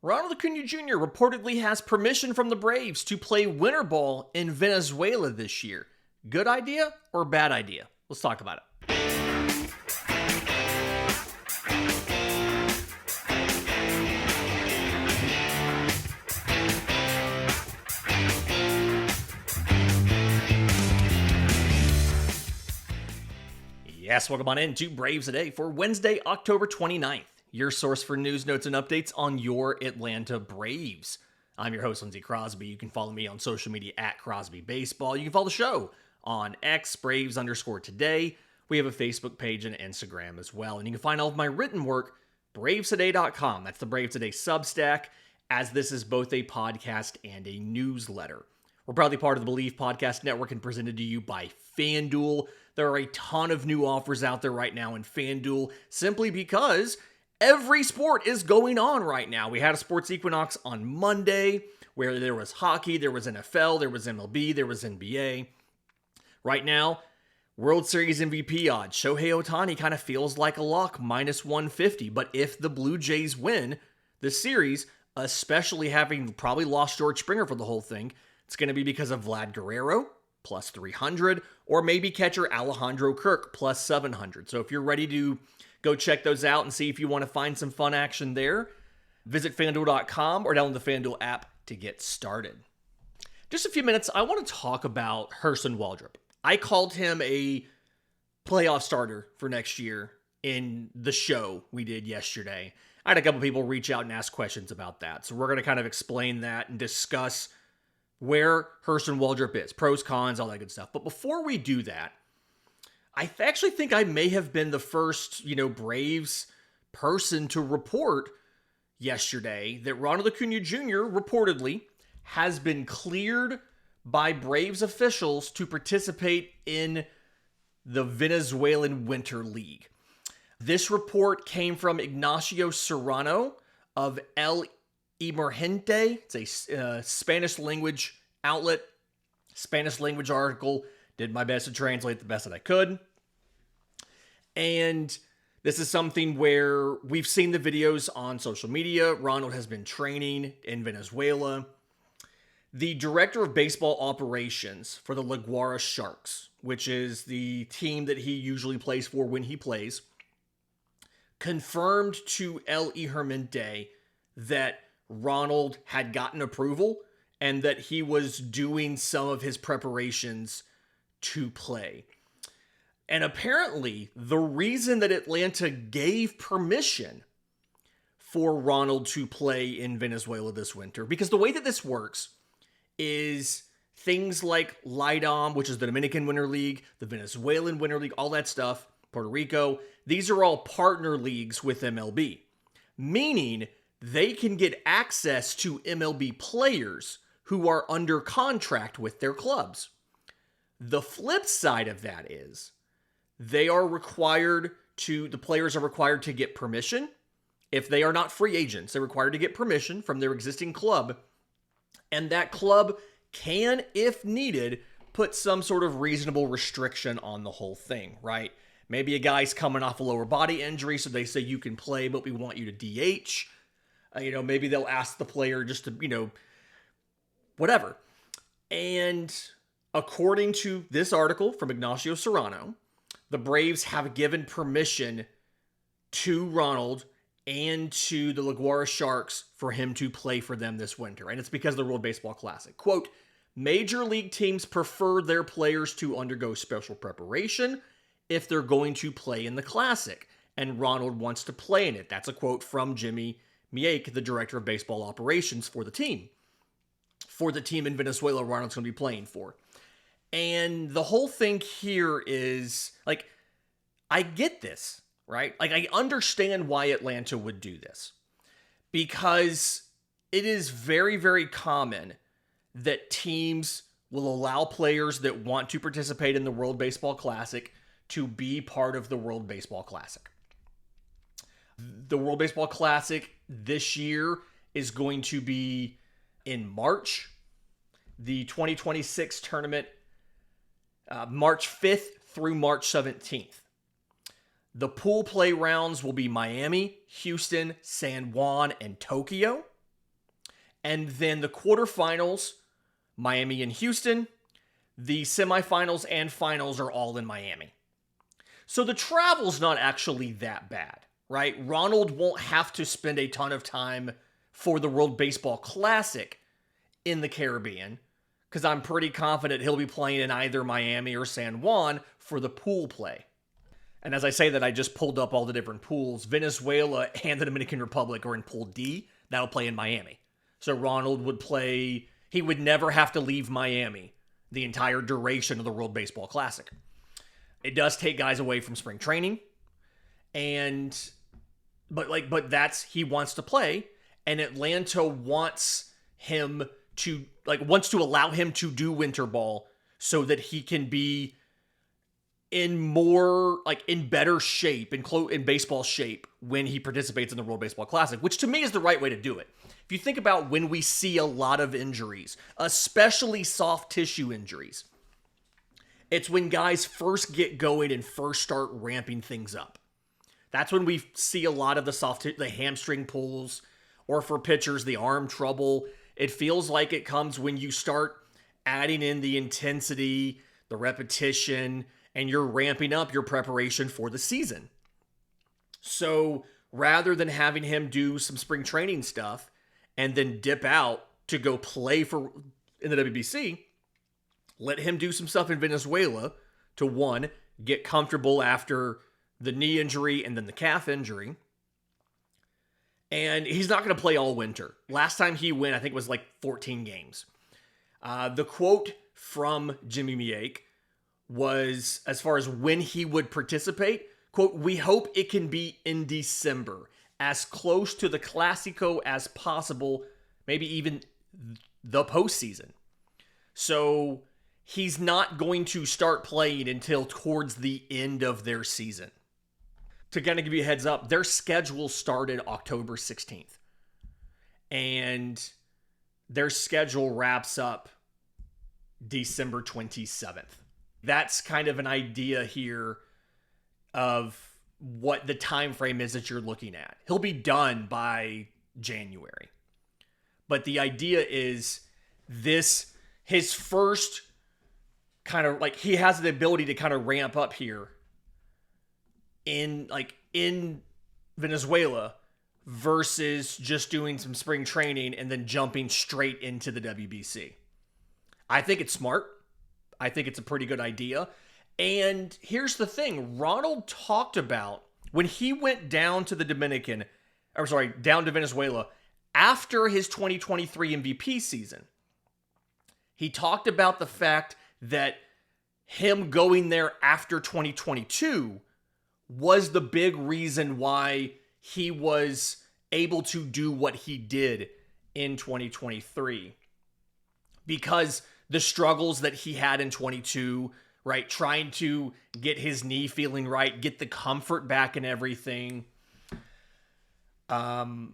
Ronald Acuña Jr. reportedly has permission from the Braves to play winter ball in Venezuela this year. Good idea or bad idea? Let's talk about it. Yes, welcome on in to Braves Today for Wednesday, October 29th. Your source for news, notes, and updates on your Atlanta Braves. I'm your host, Lindsay Crosby. You can follow me on social media at Crosby Baseball. You can follow the show on X, Braves_today. We have a Facebook page and Instagram as well. And you can find all of my written work, BravesToday.com. That's the Braves Today Substack, as this is both a podcast and a newsletter. We're proudly part of the Believe Podcast Network and presented to you by FanDuel. There are a ton of new offers out there right now in FanDuel simply because every sport is going on right now. We had a sports equinox on Monday where there was hockey, there was NFL, there was MLB, there was NBA. Right now, World Series MVP odds. Shohei Ohtani kind of feels like a lock, minus 150. But if the Blue Jays win the series, especially having probably lost George Springer for the whole thing, it's going to be because of Vlad Guerrero, plus 300, or maybe catcher Alejandro Kirk, plus 700. So if you're ready to go check those out and see if you want to find some fun action there, visit FanDuel.com or download the FanDuel app to get started. Just a few minutes, I want to talk about Hurston Waldrep. I called him a playoff starter for next year in the show we did yesterday. I had a couple people reach out and ask questions about that. So we're going to kind of explain that and discuss where Hurston Waldrep is, pros, cons, all that good stuff. But before we do that, I actually think I may have been the first, Braves person to report yesterday that Ronald Acuña Jr. reportedly has been cleared by Braves officials to participate in the Venezuelan Winter League. This report came from Ignacio Serrano of El Emergente. It's a Spanish language outlet, Spanish language article. Did my best to translate the best that I could. And this is something where we've seen the videos on social media. Ronald has been training in Venezuela. The director of baseball operations for the La Guara Sharks, which is the team that he usually plays for when he plays, confirmed to El Emergente that Ronald had gotten approval and that he was doing some of his preparations to play. And apparently, the reason that Atlanta gave permission for Ronald to play in Venezuela this winter, because the way that this works is things like LIDOM, which is the Dominican Winter League, the Venezuelan Winter League, all that stuff, Puerto Rico, these are all partner leagues with MLB, meaning they can get access to MLB players who are under contract with their clubs. The flip side of that is the players are required to get permission. If they are not free agents, they're required to get permission from their existing club. And that club can, if needed, put some sort of reasonable restriction on the whole thing, right? Maybe a guy's coming off a lower body injury, so they say you can play, but we want you to DH. Maybe they'll ask the player just to, whatever. And according to this article from Ignacio Serrano, the Braves have given permission to Ronald and to the La Guara Sharks for him to play for them this winter. And it's because of the World Baseball Classic. Quote, major league teams prefer their players to undergo special preparation if they're going to play in the Classic. And Ronald wants to play in it. That's a quote from Jimmy Miek, the director of baseball operations for the team. For the team in Venezuela, Ronald's going to be playing for. And the whole thing here is, I get this, right? I understand why Atlanta would do this. Because it is very, very common that teams will allow players that want to participate in the World Baseball Classic to be part of the World Baseball Classic. The World Baseball Classic this year is going to be in March. The 2026 tournament, March 5th through March 17th. The pool play rounds will be Miami, Houston, San Juan, and Tokyo. And then the quarterfinals, Miami and Houston. The semifinals and finals are all in Miami. So the travel's not actually that bad, right? Ronald won't have to spend a ton of time for the World Baseball Classic in the Caribbean, because I'm pretty confident he'll be playing in either Miami or San Juan for the pool play. And as I say that, I just pulled up all the different pools. Venezuela and the Dominican Republic are in Pool D. That'll play in Miami. So Ronald would play, he would never have to leave Miami the entire duration of the World Baseball Classic. It does take guys away from spring training, but that's, he wants to play, and Atlanta wants to allow him to do winter ball so that he can be in better shape, in baseball shape when he participates in the World Baseball Classic, which to me is the right way to do it. If you think about when we see a lot of injuries, especially soft tissue injuries, it's when guys first get going and first start ramping things up. That's when we see a lot of the hamstring pulls, or for pitchers, the arm trouble. It feels like it comes when you start adding in the intensity, the repetition, and you're ramping up your preparation for the season. So rather than having him do some spring training stuff and then dip out to go play in the WBC, let him do some stuff in Venezuela to, one, get comfortable after the knee injury and then the calf injury. And he's not going to play all winter. Last time he went, I think it was like 14 games. The quote from Jimmy Miake was, as far as when he would participate, quote, "We hope it can be in December, as close to the Clásico as possible, maybe even the postseason." So he's not going to start playing until towards the end of their season. To kind of give you a heads up, their schedule started October 16th. And their schedule wraps up December 27th. That's kind of an idea here of what the time frame is that you're looking at. He'll be done by January. But the idea is his first kind of he has the ability to kind of ramp up here in Venezuela versus just doing some spring training and then jumping straight into the WBC. I think it's smart. I think it's a pretty good idea. And here's the thing. Ronald talked about when he went down to down to Venezuela after his 2023 MVP season. He talked about the fact that him going there after 2022 was the big reason why he was able to do what he did in 2023. Because the struggles that he had in 22, right? Trying to get his knee feeling right, get the comfort back and everything. The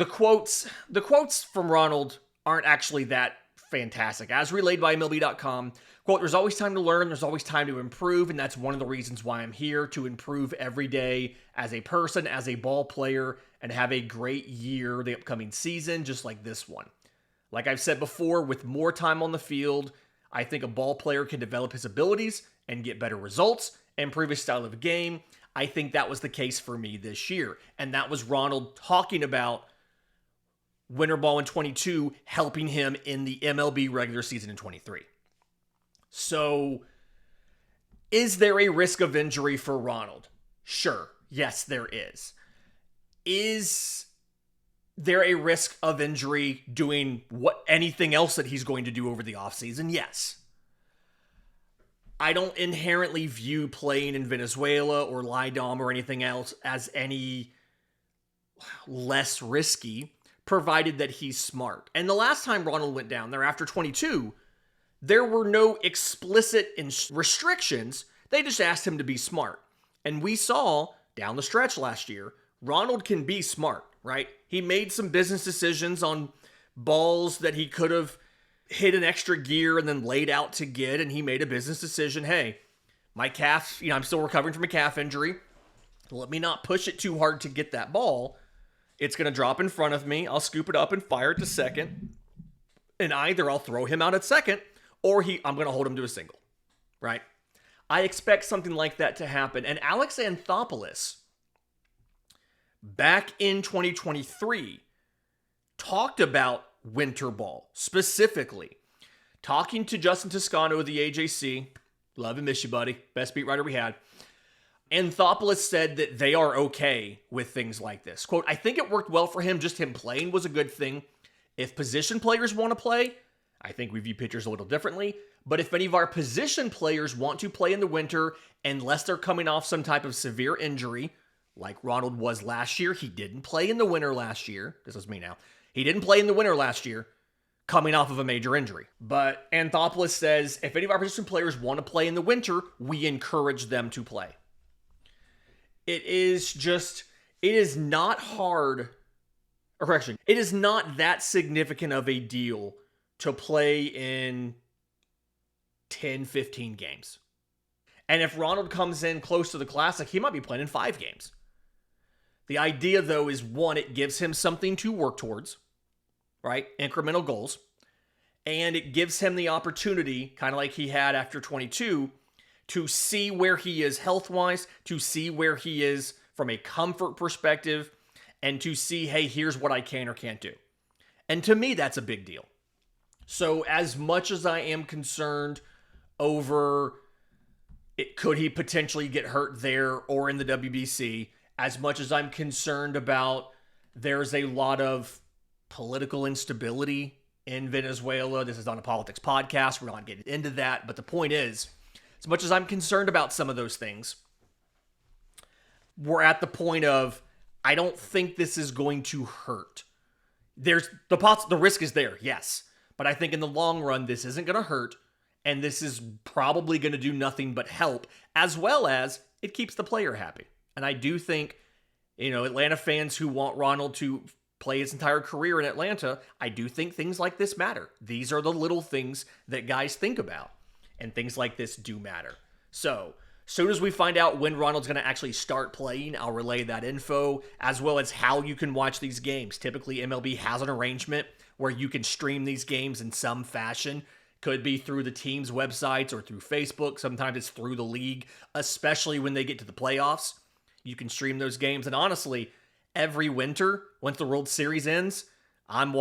quotes from Ronald aren't actually that fantastic. As relayed by MLB.com, quote, "There's always time to learn, there's always time to improve, and that's one of the reasons why I'm here, to improve every day as a person, as a ball player, and have a great year the upcoming season, just like this one. Like I've said before, with more time on the field, I think a ball player can develop his abilities and get better results, improve his style of game. I think that was the case for me this year." And that was Ronald talking about winter ball in 22 helping him in the MLB regular season in 23. So, is there a risk of injury for Ronald? Sure. Yes, there is. Is there a risk of injury doing anything else that he's going to do over the offseason? Yes. I don't inherently view playing in Venezuela or Lidom or anything else as any less risky, provided that he's smart. And the last time Ronald went down there after 22, there were no explicit restrictions. They just asked him to be smart. And we saw down the stretch last year, Ronald can be smart, right? He made some business decisions on balls that he could have hit an extra gear and then laid out to get, and he made a business decision. Hey, my calf, I'm still recovering from a calf injury. Let me not push it too hard to get that ball. It's going to drop in front of me. I'll scoop it up and fire it to second. And either I'll throw him out at second or I'm going to hold him to a single, right? I expect something like that to happen. And Alex Anthopoulos, back in 2023, talked about winter ball, specifically talking to Justin Toscano of the AJC. Love and miss you, buddy. Best beat writer we had. Anthopoulos said that they are okay with things like this. Quote, I think it worked well for him. Just him playing was a good thing. If position players want to play, I think we view pitchers a little differently. But if any of our position players want to play in the winter, unless they're coming off some type of severe injury, like Ronald was last year, he didn't play in the winter last year. This is me now. He didn't play in the winter last year, coming off of a major injury. But Anthopoulos says, if any of our position players want to play in the winter, we encourage them to play. It is not hard, or correction, it is not that significant of a deal to play in 10, 15 games. And if Ronald comes in close to the Classic, he might be playing in 5 games. The idea, though, is one, it gives him something to work towards, right? Incremental goals. And it gives him the opportunity, kind of like he had after 22, to see where he is health-wise, to see where he is from a comfort perspective, and to see, hey, here's what I can or can't do. And to me, that's a big deal. So as much as I am concerned over could he potentially get hurt there or in the WBC, as much as I'm concerned about there's a lot of political instability in Venezuela. This is not a politics podcast. We're not getting into that. But the point is, as much as I'm concerned about some of those things, we're at the point of, I don't think this is going to hurt. The risk is there, yes. But I think in the long run, this isn't going to hurt. And this is probably going to do nothing but help, as well as it keeps the player happy. And I do think, Atlanta fans who want Ronald to play his entire career in Atlanta, I do think things like this matter. These are the little things that guys think about. And things like this do matter. So, soon as we find out when Ronald's going to actually start playing, I'll relay that info, as well as how you can watch these games. Typically, MLB has an arrangement where you can stream these games in some fashion. Could be through the team's websites or through Facebook. Sometimes it's through the league, especially when they get to the playoffs. You can stream those games. And honestly, every winter, once the World Series ends, I'm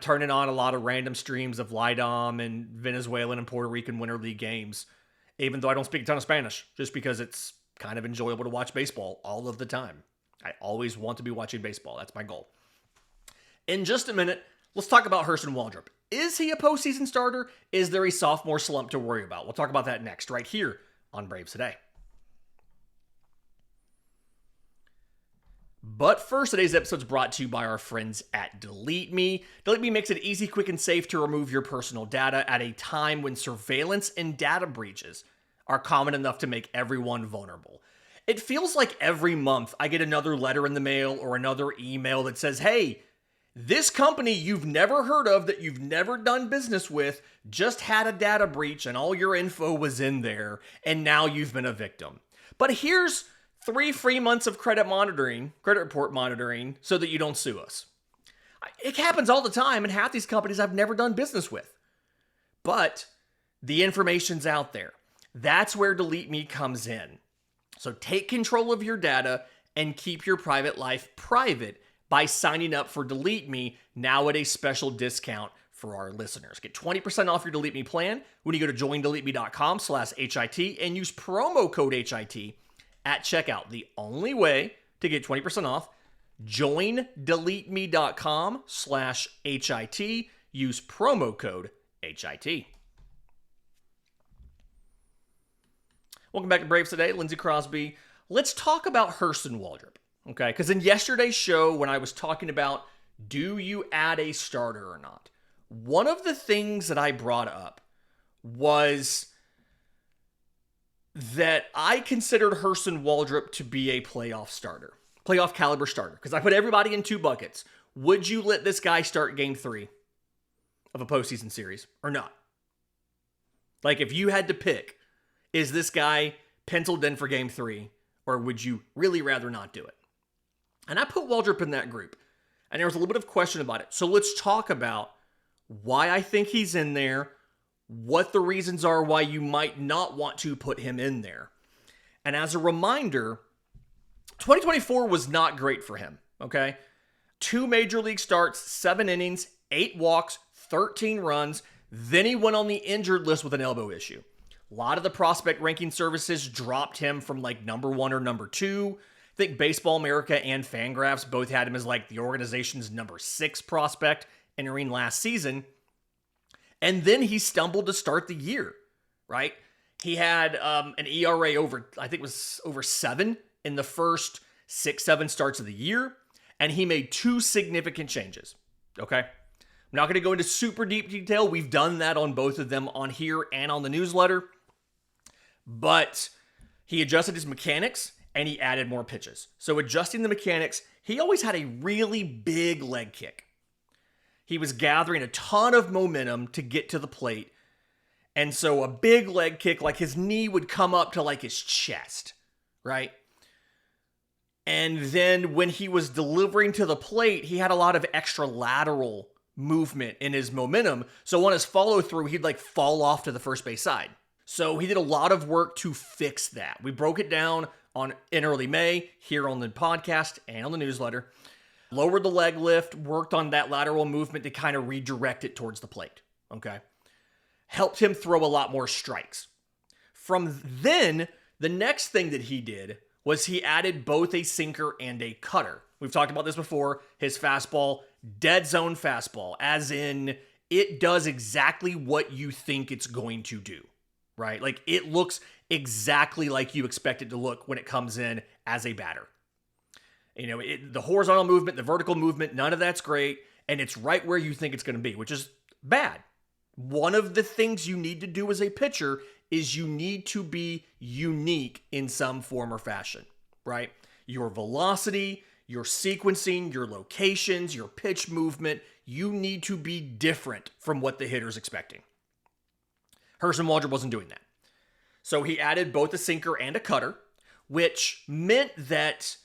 turning on a lot of random streams of LIDOM and Venezuelan and Puerto Rican Winter League games, even though I don't speak a ton of Spanish, just because it's kind of enjoyable to watch baseball all of the time. I always want to be watching baseball. That's my goal. In just a minute, let's talk about Hurston Waldrep. Is he a postseason starter? Is there a sophomore slump to worry about? We'll talk about that next, right here on Braves Today. But first, today's episode is brought to you by our friends at Delete Me. Delete Me makes it easy, quick, and safe to remove your personal data at a time when surveillance and data breaches are common enough to make everyone vulnerable. It feels like every month I get another letter in the mail or another email that says, hey, this company you've never heard of, that you've never done business with, just had a data breach and all your info was in there, and now you've been a victim. But here's 3 free months of credit report monitoring, so that you don't sue us. It happens all the time, and half these companies I've never done business with. But the information's out there. That's where Delete Me comes in. So take control of your data and keep your private life private by signing up for Delete Me now at a special discount for our listeners. Get 20% off your Delete Me plan when you go to joindeleteme.com/HIT and use promo code HIT at checkout. The only way to get 20% off, joindeleteme.com/HIT. Use promo code HIT. Welcome back to Braves Today. Lindsay Crosby. Let's talk about Hurston Waldrep, okay? Because in yesterday's show, when I was talking about do you add a starter or not, one of the things that I brought up was that I considered Hurston Waldrep to be a playoff caliber starter, because I put everybody in 2 buckets. Would you let this guy start game 3 of a postseason series or not? Like, if you had to pick, is this guy penciled in for game 3, or would you really rather not do it? And I put Waldrep in that group. and there was a little bit of question about it. So let's talk about why I think he's in there, what the reasons are why you might not want to put him in there. And as a reminder, 2024 was not great for him, okay? 2 major league starts, 7 innings, 8 walks, 13 runs. Then he went on the injured list with an elbow issue. A lot of the prospect ranking services dropped him from like number 1 or number 2. I think Baseball America and Fangraphs both had him as like the organization's number 6 prospect entering last season. And then he stumbled to start the year, right? He had an ERA over, I think it was over 7 in the first 6-7 starts of the year. And he made 2 significant changes, okay? I'm not going to go into super deep detail. We've done that on both of them on here and on the newsletter. But he adjusted his mechanics and he added more pitches. So adjusting the mechanics, he always had a really big leg kick. He was gathering a ton of momentum to get to the plate. And so a big leg kick, like his knee would come up to like his chest, right? And then when he was delivering to the plate, he had a lot of extra lateral movement in his momentum. So on his follow through, he'd like fall off to the first base side. So he did a lot of work to fix that. We broke it down in early May here on the podcast and on the newsletter. Lowered the leg lift, worked on that lateral movement to kind of redirect it towards the plate. Okay. Helped him throw a lot more strikes. From then, the next thing that he did was he added both a sinker and a cutter. We've talked about this before. His fastball, dead zone fastball, as in it does exactly what you think it's going to do, right? Like it looks exactly like you expect it to look when it comes in as a batter. You know, the horizontal movement, the vertical movement, none of that's great. And it's right where you think it's going to be, which is bad. One of the things you need to do as a pitcher is you need to be unique in some form or fashion, right? Your velocity, your sequencing, your locations, your pitch movement, you need to be different from what the hitter's expecting. Hurston Waldrep wasn't doing that. So he added both a sinker and a cutter, which meant that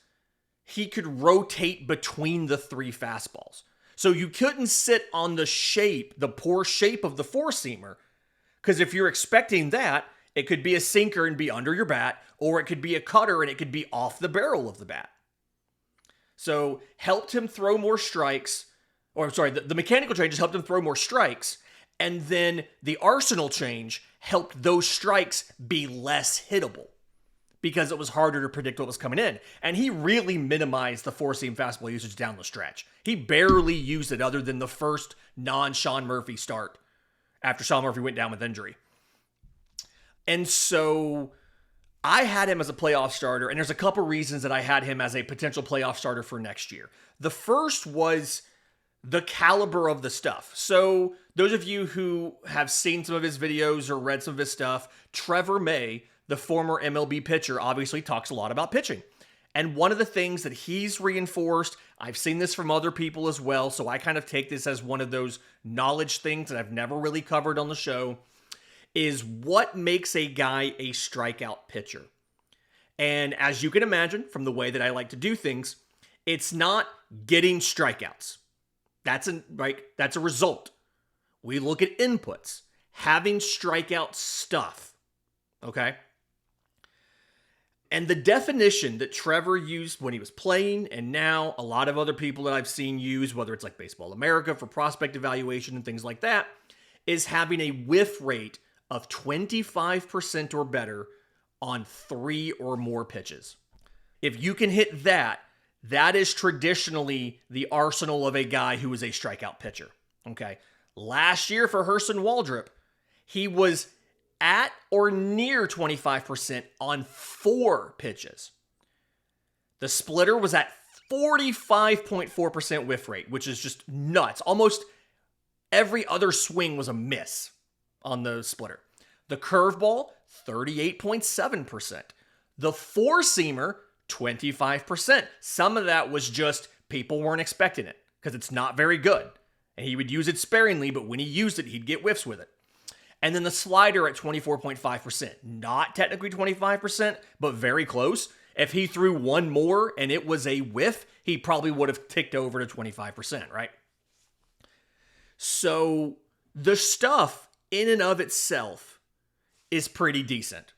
he could rotate between the 3 fastballs. So you couldn't sit on the poor shape of the 4-seamer, because if you're expecting that, it could be a sinker and be under your bat, or it could be a cutter and it could be off the barrel of the bat. So helped him throw more strikes, the mechanical changes helped him throw more strikes, and then the arsenal change helped those strikes be less hittable, because it was harder to predict what was coming in. And he really minimized the 4-seam fastball usage down the stretch. He barely used it other than the first non-Sean Murphy start after Sean Murphy went down with injury. And so I had him as a playoff starter, and there's a couple reasons that I had him as a potential playoff starter for next year. The first was the caliber of the stuff. So those of you who have seen some of his videos or read some of his stuff, Trevor May, the former MLB pitcher, obviously talks a lot about pitching. And one of the things that he's reinforced, I've seen this from other people as well, so I kind of take this as one of those knowledge things that I've never really covered on the show, is what makes a guy a strikeout pitcher. And as you can imagine from the way that I like to do things, it's not getting strikeouts. That's a result. We look at inputs, having strikeout stuff, okay? And the definition that Trevor used when he was playing, and now a lot of other people that I've seen use, whether it's like Baseball America for prospect evaluation and things like that, is having a whiff rate of 25% or better on 3 or more pitches. If you can hit that, that is traditionally the arsenal of a guy who is a strikeout pitcher. Okay. Last year for Hurston Waldrep, he was at or near 25% on 4 pitches. The splitter was at 45.4% whiff rate, which is just nuts. Almost every other swing was a miss on the splitter. The curveball, 38.7%. The 4-seamer, 25%. Some of that was just people weren't expecting it because it's not very good. And he would use it sparingly, but when he used it, he'd get whiffs with it. And then the slider at 24.5%. Not technically 25%, but very close. If he threw one more and it was a whiff, he probably would have ticked over to 25%, right? So the stuff in and of itself is pretty decent.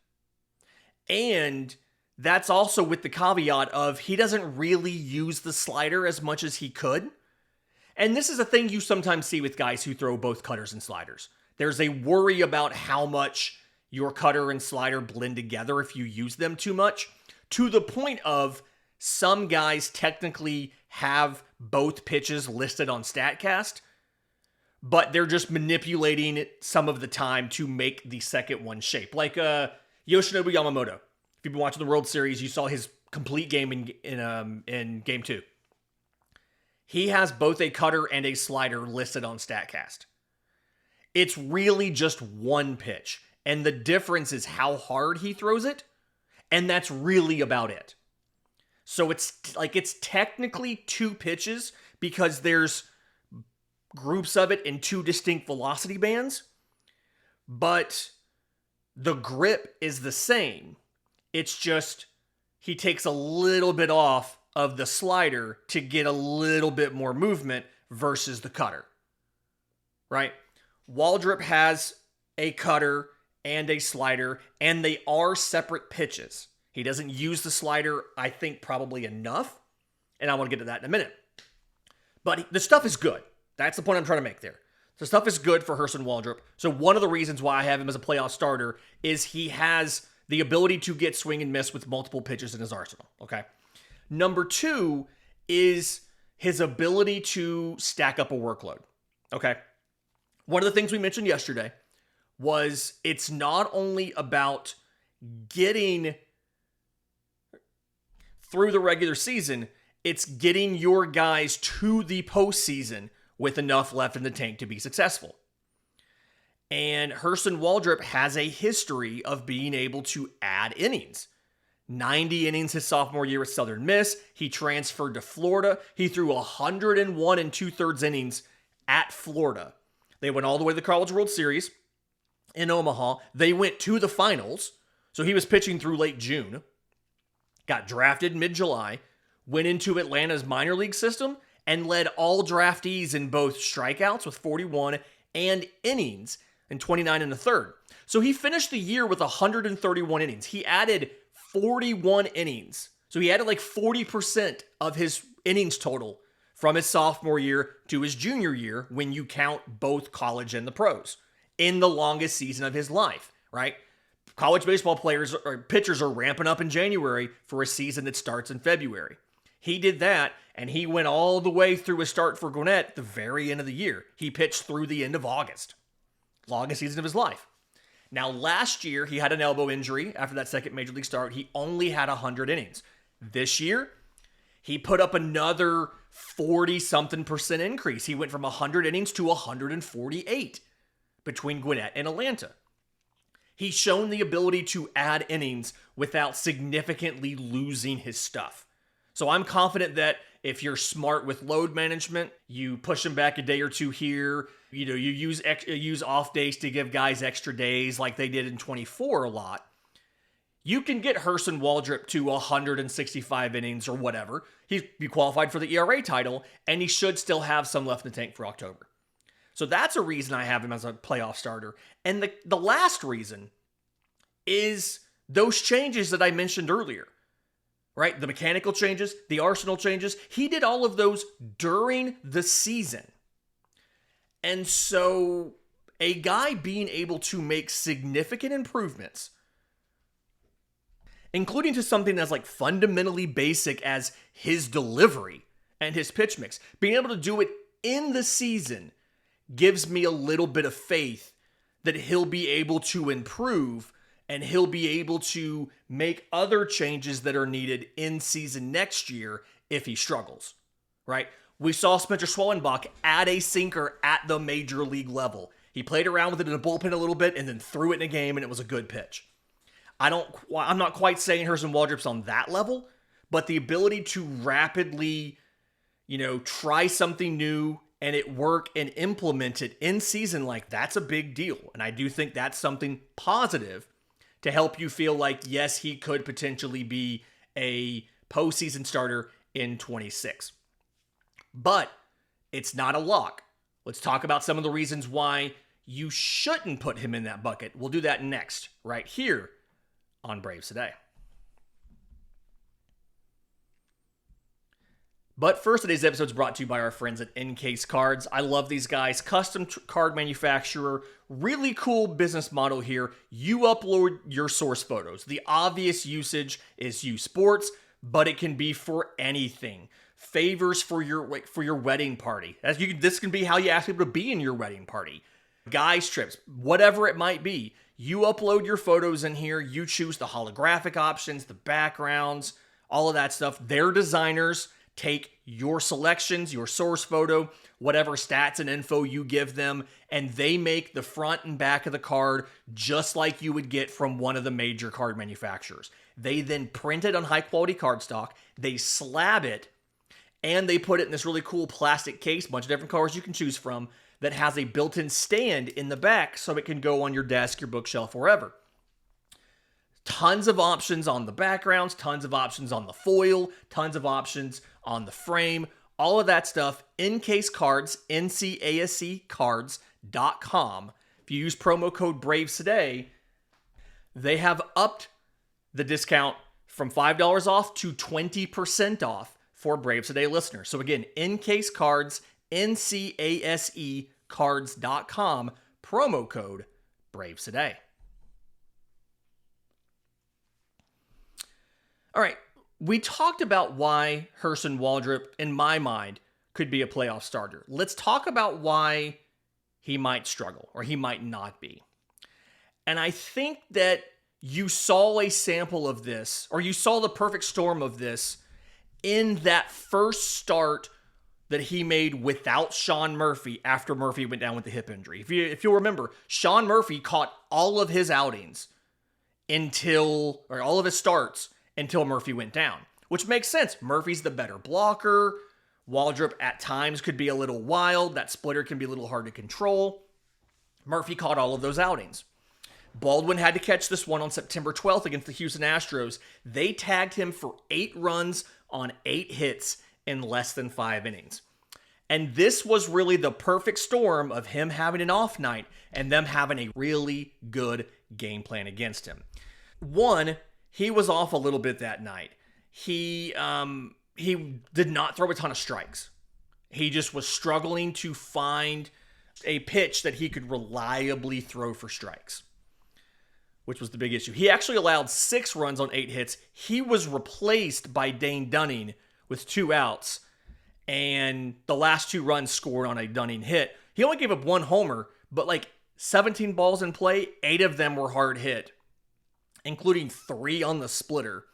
And that's also with the caveat of he doesn't really use the slider as much as he could. And this is a thing you sometimes see with guys who throw both cutters and sliders. There's a worry about how much your cutter and slider blend together if you use them too much, to the point of some guys technically have both pitches listed on StatCast, but they're just manipulating it some of the time to make the second one shape. Like Yoshinobu Yamamoto. If you've been watching the World Series, you saw his complete game in Game 2. He has both a cutter and a slider listed on StatCast. It's really just one pitch, and the difference is how hard he throws it, and that's really about it. So it's technically two pitches because there's groups of it in two distinct velocity bands, but the grip is the same. It's just he takes a little bit off of the slider to get a little bit more movement versus the cutter, right? Waldrep has a cutter and a slider, and they are separate pitches. He doesn't use the slider, I think, probably enough, and I want to get to that in a minute. But the stuff is good. That's the point I'm trying to make there. The stuff is good for Hurston Waldrep. So one of the reasons why I have him as a playoff starter is he has the ability to get swing and miss with multiple pitches in his arsenal, okay? Number two is his ability to stack up a workload, okay? One of the things we mentioned yesterday was it's not only about getting through the regular season, it's getting your guys to the postseason with enough left in the tank to be successful. And Hurston Waldrep has a history of being able to add innings. 90 innings his sophomore year at Southern Miss. He transferred to Florida. He threw 101 2/3 innings at Florida. They went all the way to the College World Series in Omaha. They went to the finals. So he was pitching through late June. Got drafted mid-July. Went into Atlanta's minor league system and led all draftees in both strikeouts with 41 and innings in 29 1/3. So he finished the year with 131 innings. He added 41 innings. So he added like 40% of his innings total from his sophomore year to his junior year when you count both college and the pros in the longest season of his life, right? College baseball players or pitchers are ramping up in January for a season that starts in February. He did that, and he went all the way through his start for Gwinnett at the very end of the year. He pitched through the end of August. Longest season of his life. Now, last year, he had an elbow injury after that second major league start. He only had 100 innings. This year, he put up another 40-something% increase. He went from 100 innings to 148 between Gwinnett and Atlanta. He's shown the ability to add innings without significantly losing his stuff. So I'm confident that if you're smart with load management, you push him back a day or two here, you use off days to give guys extra days like they did in 24 a lot. You can get Hurston Waldrep to 165 innings or whatever. He'd be qualified for the ERA title, and he should still have some left in the tank for October. So that's a reason I have him as a playoff starter. And the last reason is those changes that I mentioned earlier. Right? The mechanical changes, the arsenal changes. He did all of those during the season. And so a guy being able to make significant improvements, including to something that's like fundamentally basic as his delivery and his pitch mix, being able to do it in the season gives me a little bit of faith that he'll be able to improve and he'll be able to make other changes that are needed in season next year if he struggles, right? We saw Spencer Schwellenbach add a sinker at the major league level. He played around with it in a bullpen a little bit and then threw it in a game, and it was a good pitch. I'm not quite saying Hurston Waldrep's on that level, but the ability to rapidly, try something new and it work and implement it in season, like that's a big deal. And I do think that's something positive to help you feel like, yes, he could potentially be a postseason starter in 26. But it's not a lock. Let's talk about some of the reasons why you shouldn't put him in that bucket. We'll do that next, right here on Braves Today. But first, today's episode is brought to you by our friends at Encase Cards. I love these guys. Custom card manufacturer. Really cool business model here. You upload your source photos. The obvious usage is youth sports, but it can be for anything. Favors for your wedding party. This can be how you ask people to be in your wedding party. Guys trips, whatever it might be. You upload your photos in here. You choose the holographic options, the backgrounds, all of that stuff. Their designers take your selections, your source photo, whatever stats and info you give them, and they make the front and back of the card just like you would get from one of the major card manufacturers. They then print it on high-quality cardstock, they slab it, and they put it in this really cool plastic case, bunch of different colors you can choose from, that has a built-in stand in the back so it can go on your desk, your bookshelf, wherever. Tons of options on the backgrounds, tons of options on the foil, tons of options on the frame, all of that stuff. Encase Cards, NCASEcards.com. If you use promo code BRAVES today, they have upped the discount from $5 off to 20% off for Braves Today listeners. So again, Encase Cards, NCASEcards.com, promo code BRAVES today. All right, we talked about why Hurston Waldrep, in my mind, could be a playoff starter. Let's talk about why he might struggle or he might not be. And I think that you saw a sample of this, or you saw the perfect storm of this in that first start that he made without Sean Murphy after Murphy went down with the hip injury. If you'll remember, Sean Murphy caught all of his outings all of his starts until Murphy went down, which makes sense. Murphy's the better blocker. Waldrep at times could be a little wild. That splitter can be a little hard to control. Murphy caught all of those outings. Baldwin had to catch this one on September 12th against the Houston Astros. They tagged him for 8 runs on 8 hits in less than 5 innings. And this was really the perfect storm of him having an off night and them having a really good game plan against him. One, he was off a little bit that night. He did not throw a ton of strikes. He just was struggling to find a pitch that he could reliably throw for strikes, which was the big issue. He actually allowed 6 runs on 8 hits. He was replaced by Dane Dunning with 2 outs, and the last 2 runs scored on a Dunning hit. He only gave up 1 homer, but 17 balls in play, 8 of them were hard hit, including 3 on the splitter.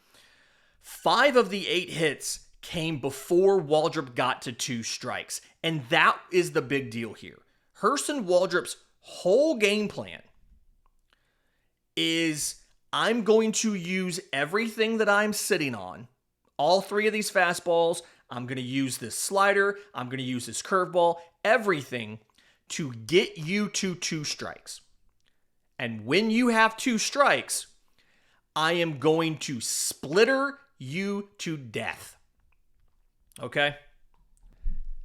5 of the 8 hits came before Waldrep got to 2 strikes. And that is the big deal here. Hurston Waldrep's whole game plan is, I'm going to use everything that I'm sitting on, all 3 of these fastballs. I'm going to use this slider. I'm going to use this curveball, everything to get you to 2 strikes. And when you have 2 strikes, I am going to splitter you to death. Okay?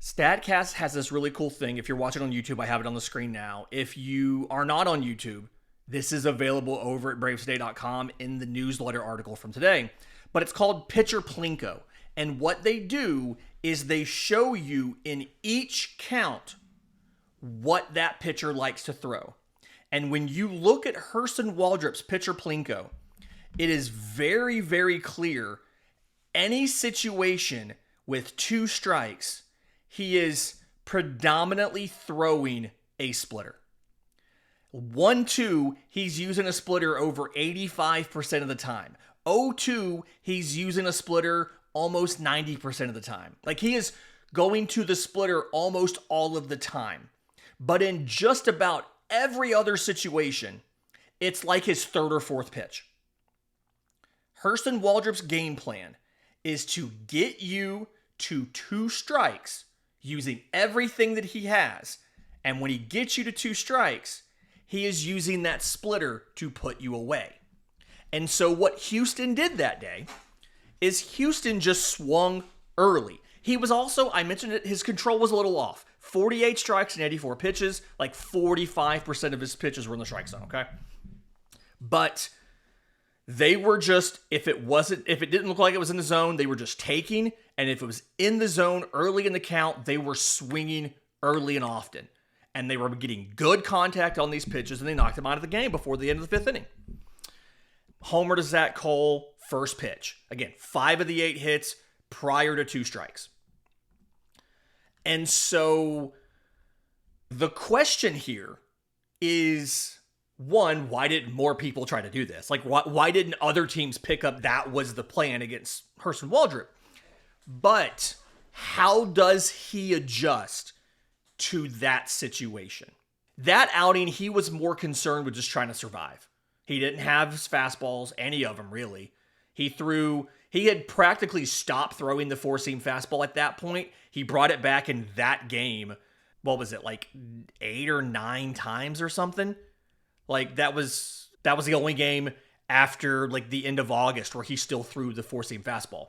StatCast has this really cool thing. If you're watching on YouTube, I have it on the screen now. If you are not on YouTube, this is available over at bravestoday.com in the newsletter article from today. But it's called Pitcher Plinko. And what they do is they show you in each count what that pitcher likes to throw. And when you look at Hurston Waldrep's Pitcher Plinko, it is very, very clear. Any situation with 2 strikes, he is predominantly throwing a splitter. 1-2, he's using a splitter over 85% of the time. 0-2, he's using a splitter almost 90% of the time. He is going to the splitter almost all of the time. But in just about every other situation, it's like his 3rd or 4th pitch. Hurston Waldrep's game plan is to get you to 2 strikes using everything that he has. And when he gets you to 2 strikes, he is using that splitter to put you away. And so what Houston did that day is Hurston just swung early. He was also, I mentioned it, his control was a little off. 48 strikes and 84 pitches, like 45% of his pitches were in the strike zone, okay? But they were just, if it didn't look like it was in the zone, they were just taking, and if it was in the zone early in the count, they were swinging early and often. And they were getting good contact on these pitches, and they knocked them out of the game before the end of the 5th inning. Homer to Zach Cole, first pitch. Again, 5 of the 8 hits prior to 2 strikes. And so the question here is, one, why didn't more people try to do this? Like, why didn't other teams pick up that was the plan against Hurston Waldrep? But how does he adjust to that situation? That outing, he was more concerned with just trying to survive. He didn't have his fastballs, any of them really. He had practically stopped throwing the 4-seam fastball at that point. He brought it back in that game. What was it, like 8 or 9 times or something? Like that was the only game after like the end of August where he still threw the 4-seam fastball.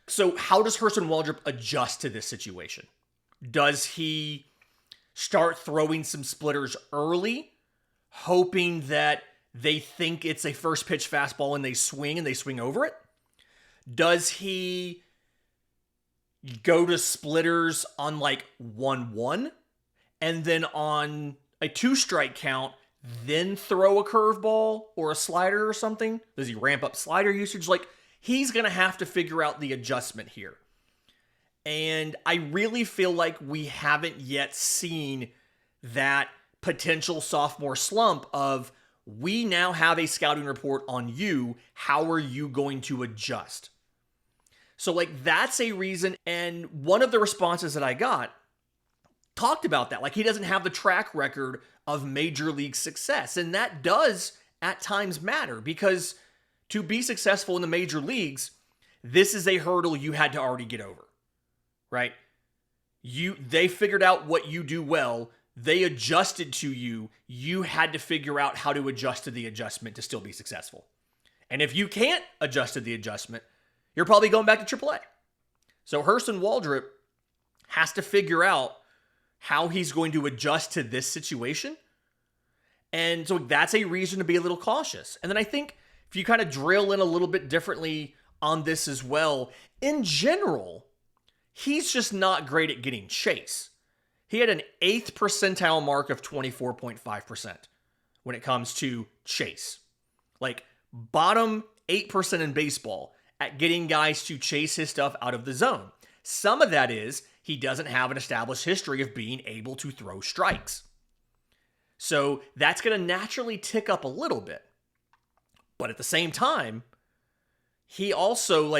So how does Hurston Waldrep adjust to this situation? Does he start throwing some splitters early, hoping that they think it's a first pitch fastball and they swing over it? Does he go to splitters on like 1-1 and then on a 2-strike count, then throw a curveball or a slider or something? Does he ramp up slider usage? Like, he's going to have to figure out the adjustment here. And I really feel like we haven't yet seen that potential sophomore slump of, we now have a scouting report on you. How are you going to adjust? So like, that's a reason. And one of the responses that I got talked about that. Like, he doesn't have the track record of major league success. And that does at times matter, because to be successful in the major leagues, this is a hurdle you had to already get over, right? They figured out what you do well. They adjusted to you. You had to figure out how to adjust to the adjustment to still be successful. And if you can't adjust to the adjustment, you're probably going back to AAA. So Hurston Waldrep has to figure out how he's going to adjust to this situation. And so that's a reason to be a little cautious. And then I think if you kind of drill in a little bit differently on this as well, in general, he's just not great at getting chase. He had an 8th percentile mark of 24.5% when it comes to chase. Like, bottom 8% in baseball at getting guys to chase his stuff out of the zone. Some of that is he doesn't have an established history of being able to throw strikes. So that's going to naturally tick up a little bit. But at the same time, he also,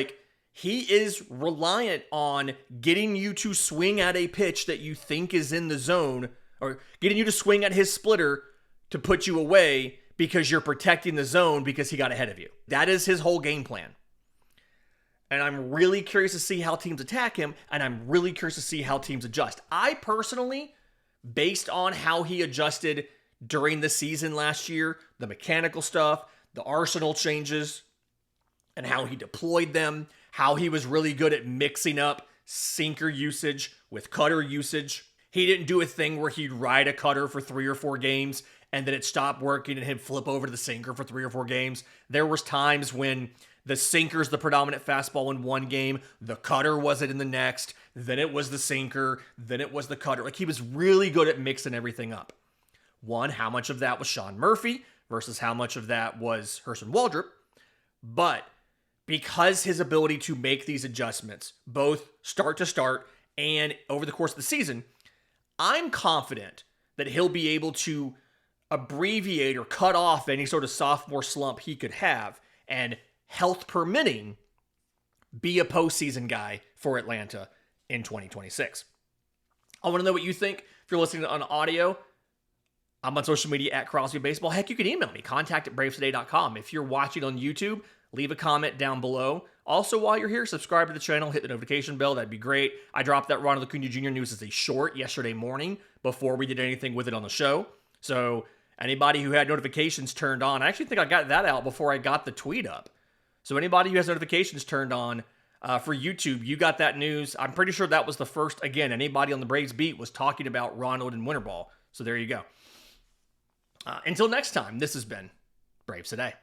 he is reliant on getting you to swing at a pitch that you think is in the zone, or getting you to swing at his splitter to put you away because you're protecting the zone because he got ahead of you. That is his whole game plan. And I'm really curious to see how teams attack him, and I'm really curious to see how teams adjust. I personally, based on how he adjusted during the season last year, the mechanical stuff, the arsenal changes, and how he deployed them, how he was really good at mixing up sinker usage with cutter usage. He didn't do a thing where he'd ride a cutter for 3 or 4 games and then it stopped working and he'd flip over to the sinker for 3 or 4 games. There was times when the sinker's the predominant fastball in one game, the cutter wasn't in the next, then it was the sinker, then it was the cutter. Like, he was really good at mixing everything up. One, how much of that was Sean Murphy versus how much of that was Hurston Waldrep. But because his ability to make these adjustments, both start to start and over the course of the season, I'm confident that he'll be able to abbreviate or cut off any sort of sophomore slump he could have, and health permitting, be a postseason guy for Atlanta in 2026. I want to know what you think. If you're listening on audio, I'm on social media at Crosby Baseball. Heck, you can email me, contact@bravestoday.com. If you're watching on YouTube, leave a comment down below. Also, while you're here, subscribe to the channel, hit the notification bell. That'd be great. I dropped that Ronald Acuña Jr. news as a short yesterday morning before we did anything with it on the show. So anybody who had notifications turned on, I actually think I got that out before I got the tweet up. So anybody who has notifications turned on for YouTube, you got that news. I'm pretty sure that was the first, again, anybody on the Braves beat was talking about Ronald and Winter Ball. So there you go. Until next time, this has been Braves Today.